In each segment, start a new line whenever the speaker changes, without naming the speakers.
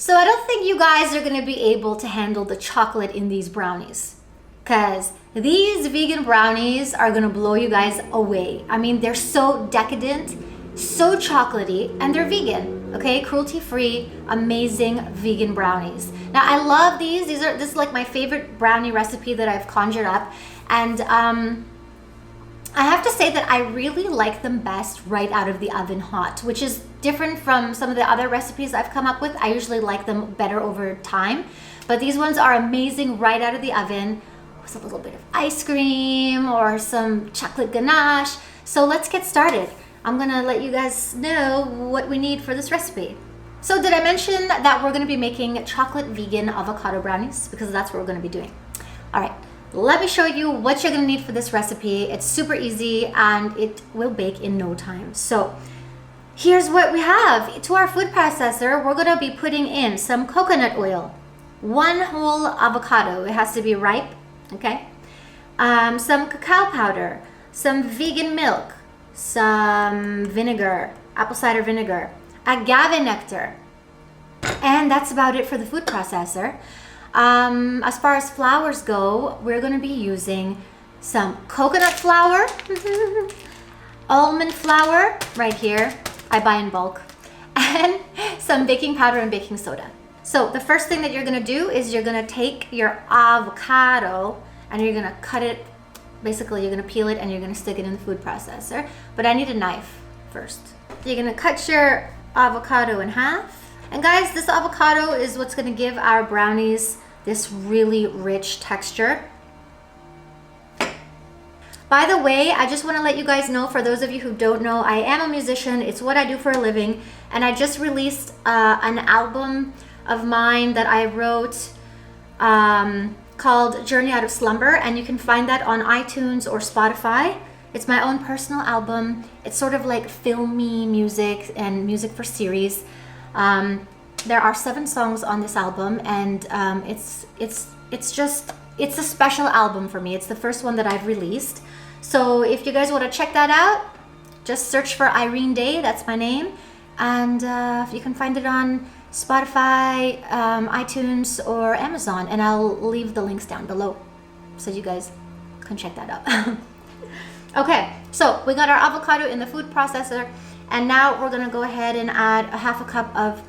So I don't think you guys are gonna be able to handle the chocolate in these brownies, because these vegan brownies are gonna blow you guys away. I mean, they're so decadent, so chocolatey, and they're vegan, okay? Cruelty-free, amazing vegan brownies. Now, I love these. This is like my favorite brownie recipe that I've conjured up. And I have to say that I really like them best right out of the oven hot, which is different from some of the other recipes I've come up with. I usually like them better over time, but these ones are amazing right out of the oven with a little bit of ice cream or some chocolate ganache. So let's get started. I'm gonna let you guys know what we need for this recipe. So did I mention that we're gonna be making chocolate vegan avocado brownies? Because that's what we're gonna be doing. All right. Let me show you what you're gonna need for this recipe. It's super easy and it will bake in no time. So here's what we have. To our food processor, we're gonna be putting in some coconut oil, 1 whole avocado, it has to be ripe, okay? Some cacao powder, some vegan milk, some vinegar, apple cider vinegar, agave nectar, and that's about it for the food processor. As far as flours go, we're going to be using some coconut flour, almond flour right here, I buy in bulk, and some baking powder and baking soda. So the first thing that you're going to do is you're going to take your avocado and you're going to cut it. Basically, you're going to peel it and you're going to stick it in the food processor. But I need a knife first. You're going to cut your avocado in half. And guys, this avocado is what's gonna give our brownies this really rich texture. By the way, I just wanna let you guys know, for those of you who don't know, I am a musician. It's what I do for a living. And I just released an album of mine that I wrote called Journey Out of Slumber. And you can find that on iTunes or Spotify. It's my own personal album. It's sort of like filmy music and music for series. There are 7 songs on this album, and it's a special album for me. It's the first one that I've released. So if you guys want to check that out, just search for Irene Day. That's my name, and you can find it on Spotify, iTunes, or Amazon. And I'll leave the links down below, so you guys can check that out. Okay, so we got our avocado in the food processor. And now we're gonna go ahead and add a 1/2 cup of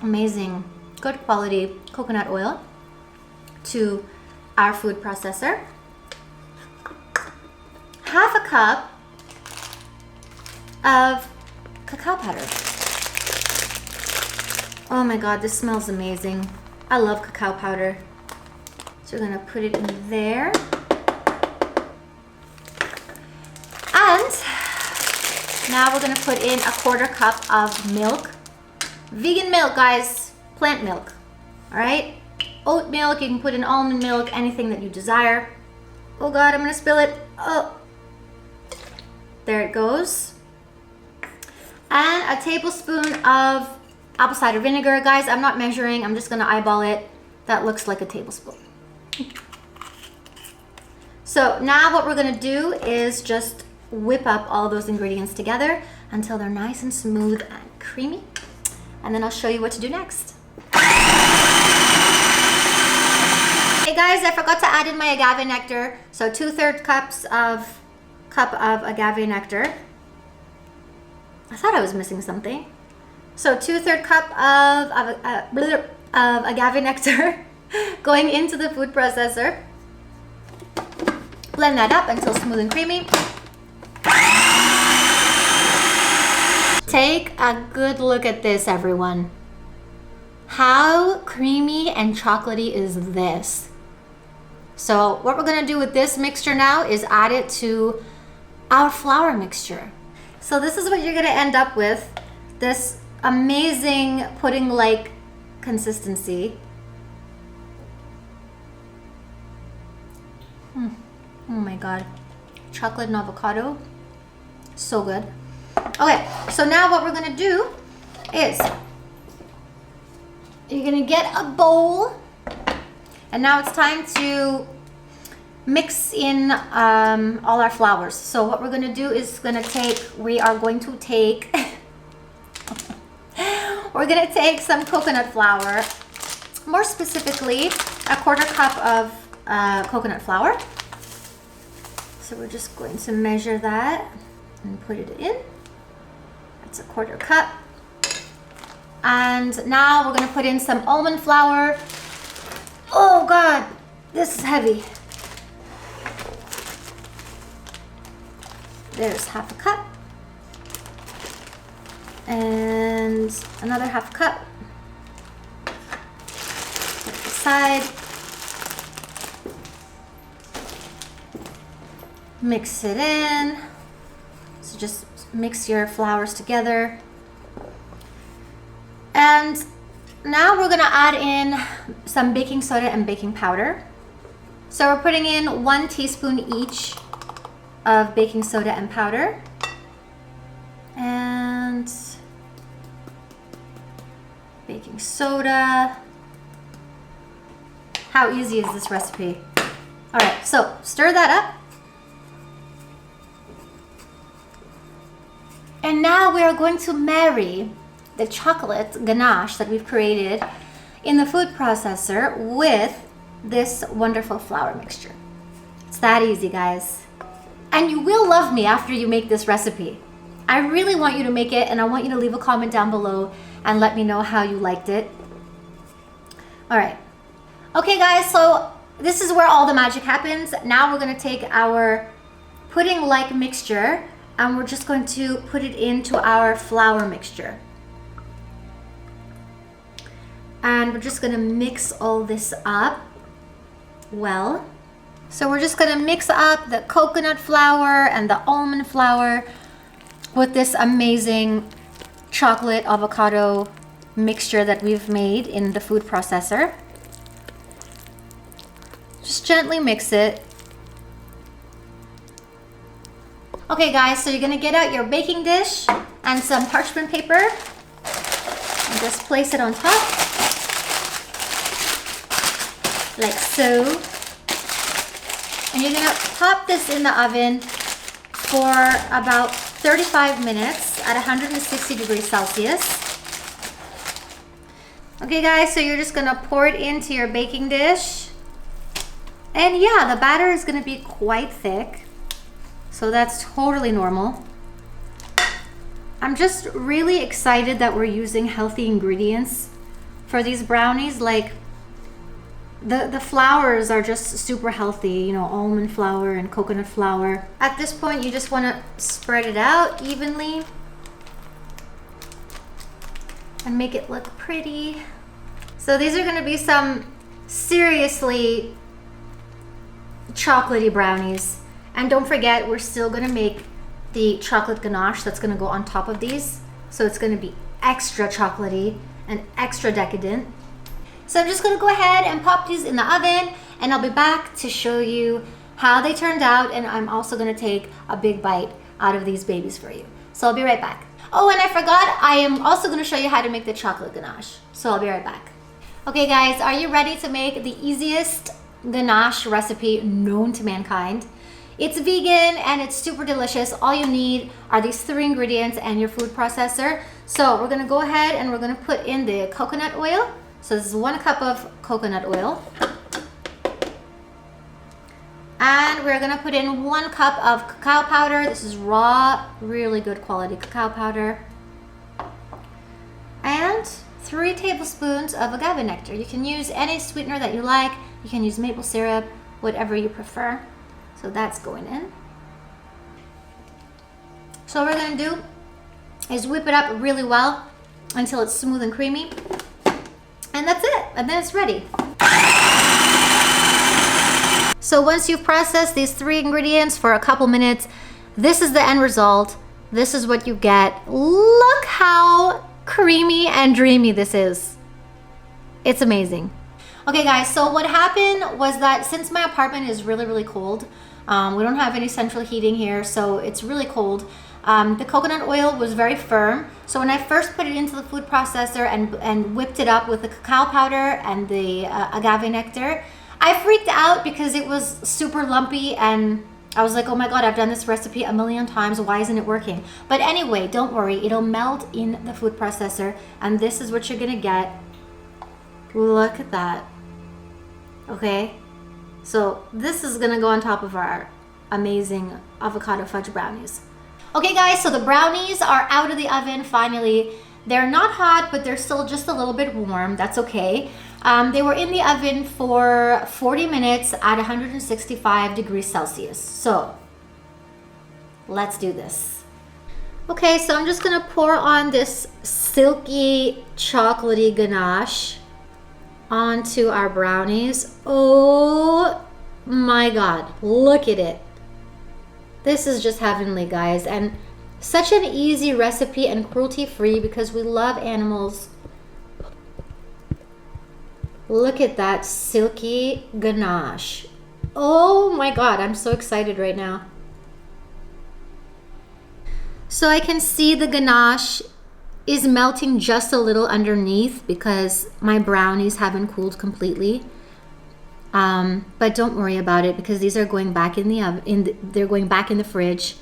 amazing, good quality coconut oil to our food processor. 1/2 cup of cacao powder. Oh my God, this smells amazing. I love cacao powder. So we're gonna put it in there. And now we're gonna put in a 1/4 cup of milk. Vegan milk, guys, plant milk, all right? Oat milk, you can put in almond milk, anything that you desire. Oh God, I'm gonna spill it. Oh, there it goes. And a tablespoon of apple cider vinegar. Guys, I'm not measuring, I'm just gonna eyeball it. That looks like a tablespoon. So now what we're gonna do is just whip up all those ingredients together until they're nice and smooth and creamy. And then I'll show you what to do next. Hey guys, I forgot to add in my agave nectar. So 2/3 cup of agave nectar. I thought I was missing something. So 2/3 cup of agave nectar going into the food processor. Blend that up until smooth and creamy. Take a good look at this, everyone. How creamy and chocolatey is this? So what we're gonna do with this mixture now is add it to our flour mixture. So this is what you're gonna end up with, this amazing pudding-like consistency. Oh my God, chocolate and avocado, so good. Okay, so now what we're gonna do is you're gonna get a bowl, and now it's time to mix in all our flours. So what we're gonna do is we're going to take we're gonna take some coconut flour, more specifically, a 1/4 cup of coconut flour. So we're just going to measure that and put it in. That's a 1/4 cup. And now we're gonna put in some almond flour. Oh God, this is heavy. There's 1/2 cup. And another 1/2 cup. Put it aside. Mix it in. So just mix your flours together. And now we're gonna add in some baking soda and baking powder. So we're putting in 1 teaspoon each of baking soda and powder. And baking soda. How easy is this recipe? All right, so stir that up. And now we are going to marry the chocolate ganache that we've created in the food processor with this wonderful flour mixture. It's that easy, guys. And you will love me after you make this recipe. I really want you to make it, and I want you to leave a comment down below and let me know how you liked it. All right. Okay, guys, so this is where all the magic happens. Now we're gonna take our pudding-like mixture and we're just going to put it into our flour mixture. And we're just gonna mix all this up well. So we're just gonna mix up the coconut flour and the almond flour with this amazing chocolate avocado mixture that we've made in the food processor. Just gently mix it. Okay guys, so you're gonna get out your baking dish and some parchment paper and just place it on top, like so. And you're gonna pop this in the oven for about 35 minutes at 160 degrees Celsius. Okay guys, so you're just gonna pour it into your baking dish. And yeah, the batter is gonna be quite thick. So that's totally normal. I'm just really excited that we're using healthy ingredients for these brownies. Like the flours are just super healthy, you know, almond flour and coconut flour. At this point, you just want to spread it out evenly and make it look pretty. So these are going to be some seriously chocolatey brownies. And don't forget, we're still gonna make the chocolate ganache that's gonna go on top of these. So it's gonna be extra chocolatey and extra decadent. So I'm just gonna go ahead and pop these in the oven, and I'll be back to show you how they turned out. And I'm also gonna take a big bite out of these babies for you. So I'll be right back. Oh, and I forgot, I am also gonna show you how to make the chocolate ganache. So I'll be right back. Okay guys, are you ready to make the easiest ganache recipe known to mankind? It's vegan and it's super delicious. All you need are these 3 ingredients and your food processor. So we're gonna go ahead and we're gonna put in the coconut oil. So this is 1 cup of coconut oil. And we're gonna put in 1 cup of cacao powder. This is raw, really good quality cacao powder. And 3 tablespoons of agave nectar. You can use any sweetener that you like. You can use maple syrup, whatever you prefer. So that's going in. So what we're gonna do is whip it up really well until it's smooth and creamy. And that's it, and then it's ready. So once you've processed these 3 ingredients for a couple minutes, this is the end result. This is what you get. Look how creamy and dreamy this is. It's amazing. Okay guys, so what happened was that since my apartment is really, really cold, we don't have any central heating here, so it's really cold. The coconut oil was very firm. So when I first put it into the food processor and whipped it up with the cacao powder and the agave nectar, I freaked out because it was super lumpy and I was like, oh my God, I've done this recipe a million times. Why isn't it working? But anyway, don't worry. It'll melt in the food processor. And this is what you're going to get. Look at that. Okay. So this is going to go on top of our amazing avocado fudge brownies. Okay guys, so the brownies are out of the oven finally. They're not hot, but they're still just a little bit warm. That's okay. They were in the oven for 40 minutes at 165 degrees Celsius. So let's do this. Okay, so I'm just gonna pour on this silky chocolatey ganache onto our brownies. Oh my God, look at it. This is just heavenly, guys, and such an easy recipe and cruelty-free because we love animals. Look at that silky ganache. Oh my God, I'm so excited right now. So I can see the ganache is melting just a little underneath because my brownies haven't cooled completely. But don't worry about it because these are going back in the oven. They're going back in the fridge,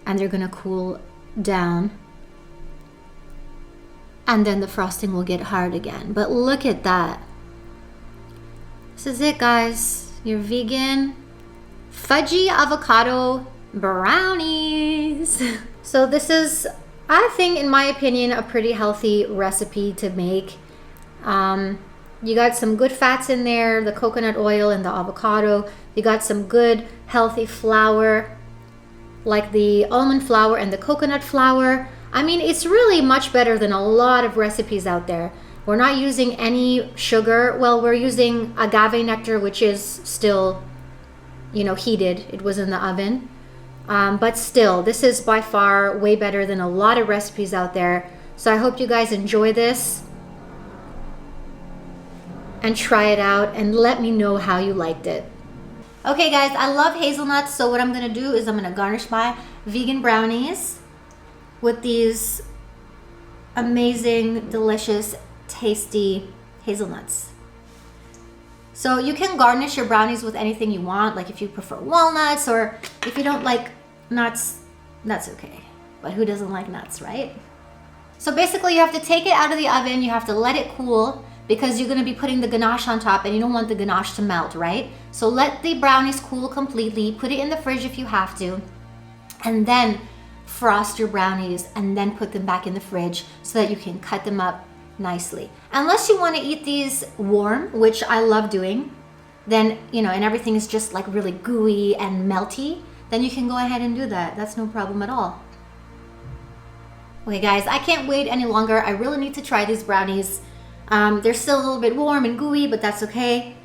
and they're gonna cool down. And then the frosting will get hard again. But look at that. This is it, guys. Your vegan fudgy avocado brownies. So this is, I think, in my opinion, a pretty healthy recipe to make. You got some good fats in there, the coconut oil and the avocado. You got some good healthy flour, like the almond flour and the coconut flour. I mean, it's really much better than a lot of recipes out there. We're not using any sugar. Well, we're using agave nectar, which is still, you know, heated. It was in the oven. But still, this is by far way better than a lot of recipes out there. So I hope you guys enjoy this and try it out and let me know how you liked it. Okay guys, I love hazelnuts, so what I'm gonna do is I'm gonna garnish my vegan brownies with these amazing, delicious, tasty hazelnuts. So you can garnish your brownies with anything you want, like if you prefer walnuts, or if you don't like nuts, that's okay. But who doesn't like nuts, right? So basically you have to take it out of the oven, you have to let it cool, because you're going to be putting the ganache on top and you don't want the ganache to melt, right? So let the brownies cool completely, put it in the fridge if you have to, and then frost your brownies and then put them back in the fridge so that you can cut them up nicely. Unless you want to eat these warm, which I love doing, then, you know, and everything is just like really gooey and melty, then you can go ahead and do that. That's no problem at all. Okay guys, I can't wait any longer. I really need to try these brownies. They're still a little bit warm and gooey, but that's okay.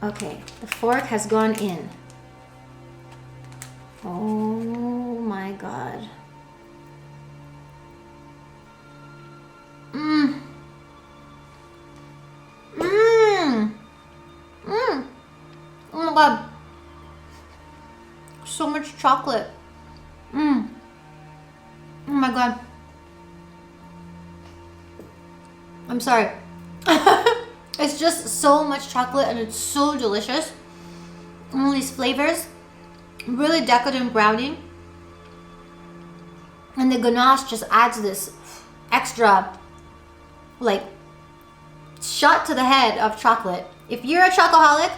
Okay, the fork has gone in. Oh my God. Mmm. Mmm. Mmm. Oh my God. So much chocolate. Mmm. Oh my God. I'm sorry. It's just so much chocolate and it's so delicious. All these flavors. Really decadent brownie. And the ganache just adds this extra, like, shot to the head of chocolate. If you're a chocoholic,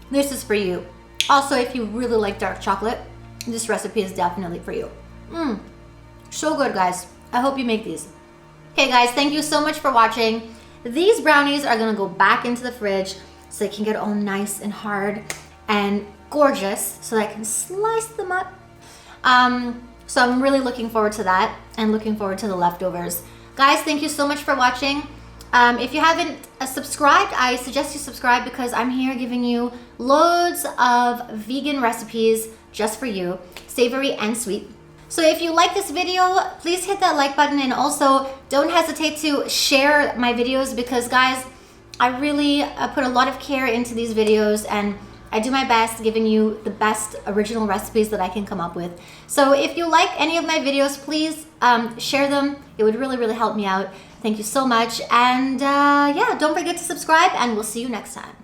this is for you. Also, if you really like dark chocolate, this recipe is definitely for you. Mmm. So good, guys. I hope you make these. Okay guys, thank you so much for watching. These brownies are gonna go back into the fridge so they can get all nice and hard and gorgeous so that I can slice them up. So I'm really looking forward to that and looking forward to the leftovers. Guys, thank you so much for watching. If you haven't subscribed, I suggest you subscribe because I'm here giving you loads of vegan recipes just for you, savory and sweet. So if you like this video, please hit that like button, and also don't hesitate to share my videos because guys, I really put a lot of care into these videos and I do my best giving you the best original recipes that I can come up with. So if you like any of my videos, please share them. It would really, really help me out. Thank you so much. And yeah, don't forget to subscribe and we'll see you next time.